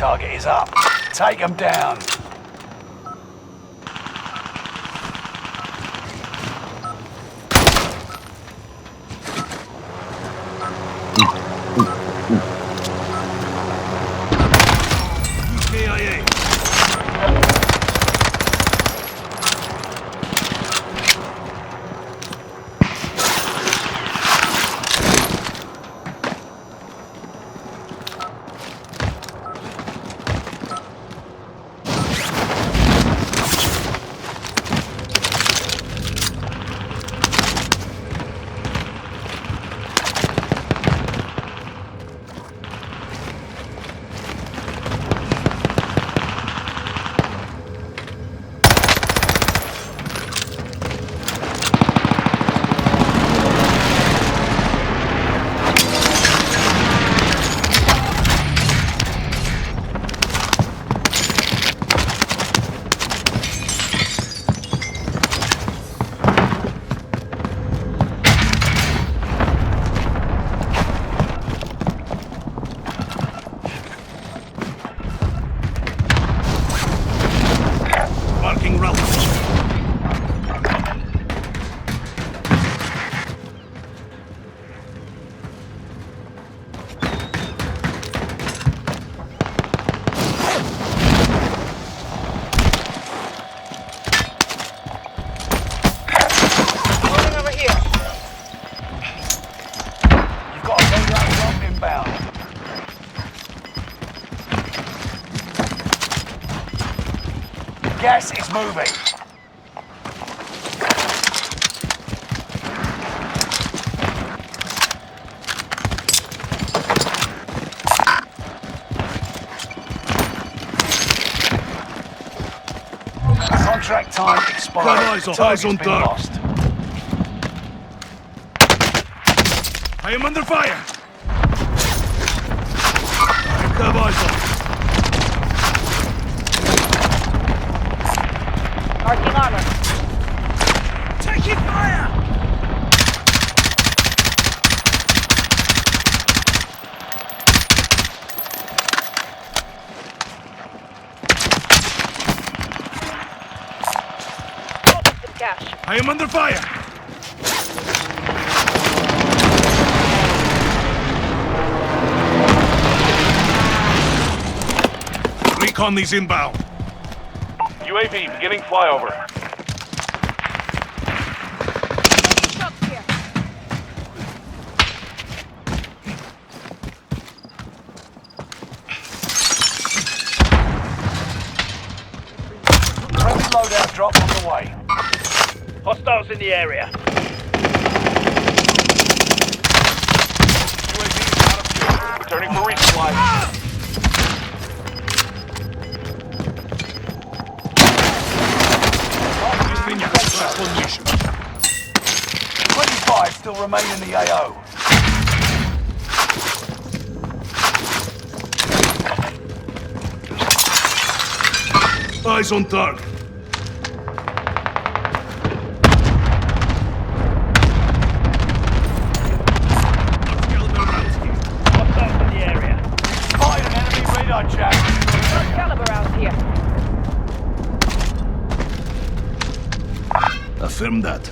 target is up. Take them down. Gas is moving. Contract time expired. Eyes on dark. Lost. I am under fire. I have eyes on. Marking armor. Taking fire! Some cash. I am under fire! Recon these inbound. UAV beginning flyover. Shots here. Friendly loadout drop on the way. Hostiles in the area. UAV is out of fuel. Returning for resupply. 25 still remain in the AO. Eyes on target. Hostiles in the area. Spotted an enemy radar jack. Caliber out here. Affirm that.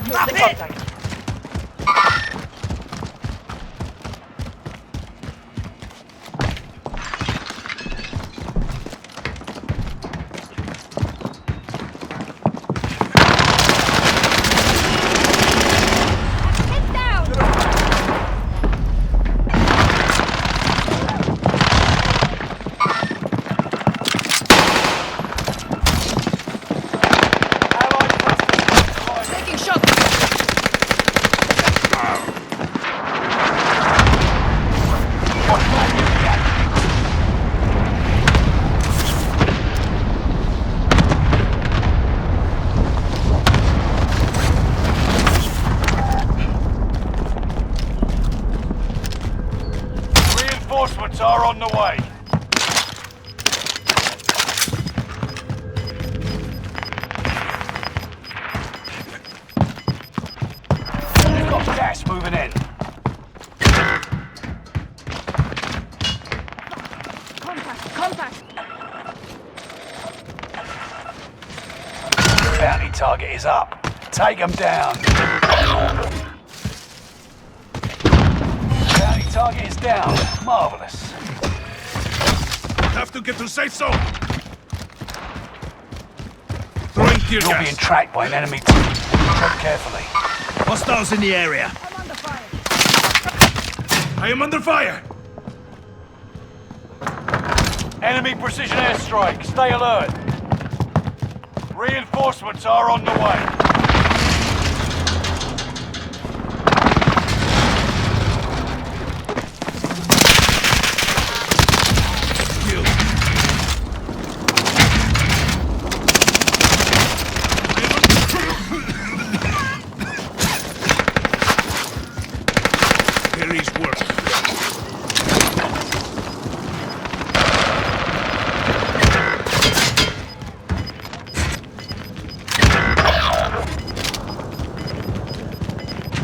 The contact. Get down! Taking shots. contact. Bounty target is up. Take them down. Bounty target is down. Marvelous. Have to get to safe zone. Throwing tear You're being gas. tracked by an enemy team. Tread carefully. Hostiles in the area. I'm under fire. I am under fire. Enemy precision airstrike. Stay alert. Reinforcements are on the way. Kill. Harry's work.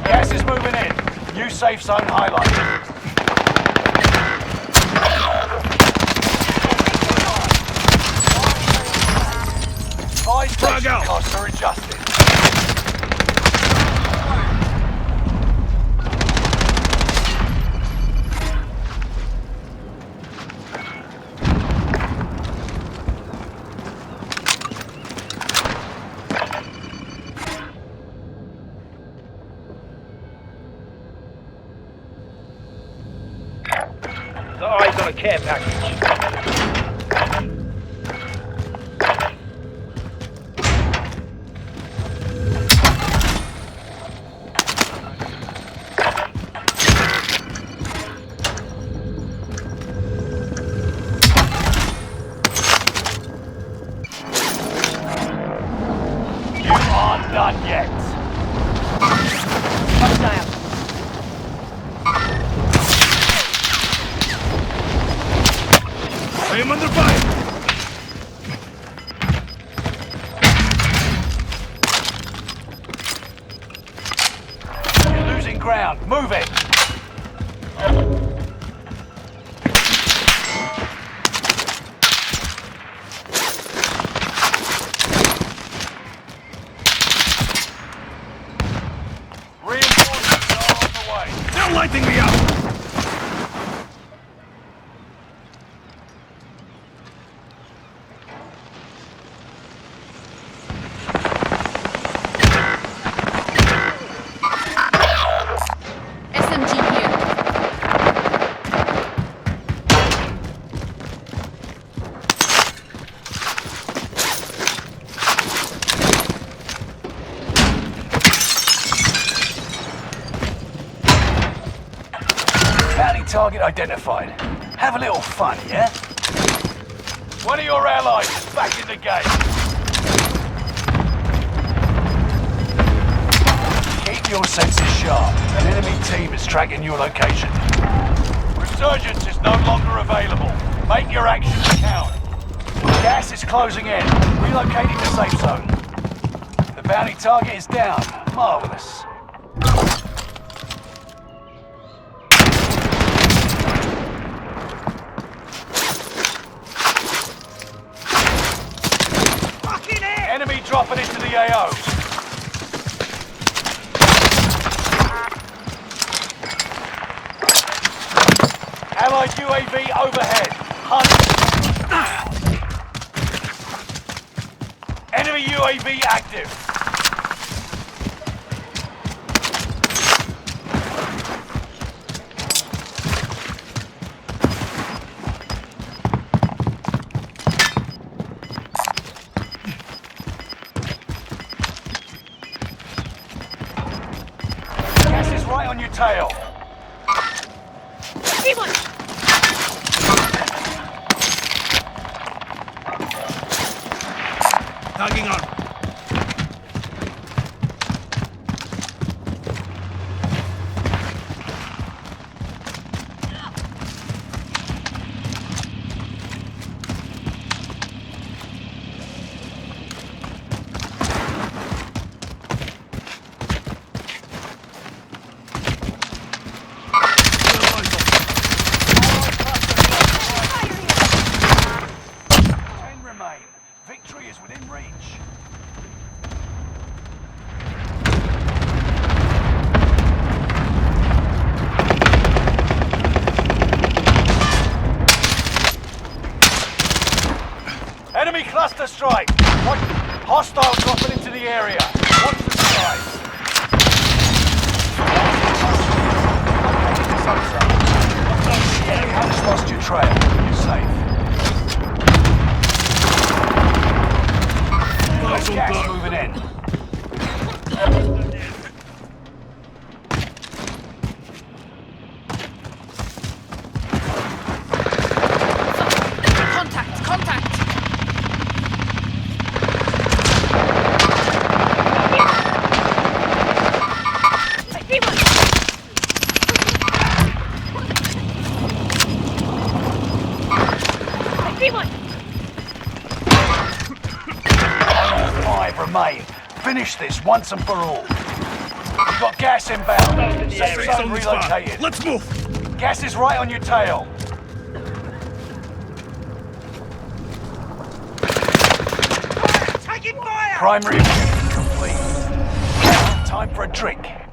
Gas is moving in. New safe zone highlighted. Buy station out. costs are adjusted. The eyes on a care package. You aren't done yet. Hostile. I am under fire. You're losing ground. Move it. Reinforcements are on the way. They're lighting me up. SMG here. Bounty target identified. Have a little fun, yeah? One of your allies is back in the game. Keep your senses sharp. An enemy team is tracking your location. Resurgence is no longer available. Make your actions count. Gas is closing in. Relocating the safe zone. The bounty target is down. Marvelous. Enemy dropping into the AO. Allied UAV overhead. Hunt. Enemy UAV active. Gas is right on your tail. See one. Tagging on. remain. Victory is within reach. Enemy cluster strike! Hostile dropping into the area. Watch the skies. The enemy has lost your trail. You're safe. Eyes on Gas target. moving in. Contact! I see one! I see one! 5 remain. Finish this once and for all. You've got gas inbound. Safe Face zone on the spot. relocated. Let's move. Gas is right on your tail. Taking fire! Primary objective complete. Time for a drink.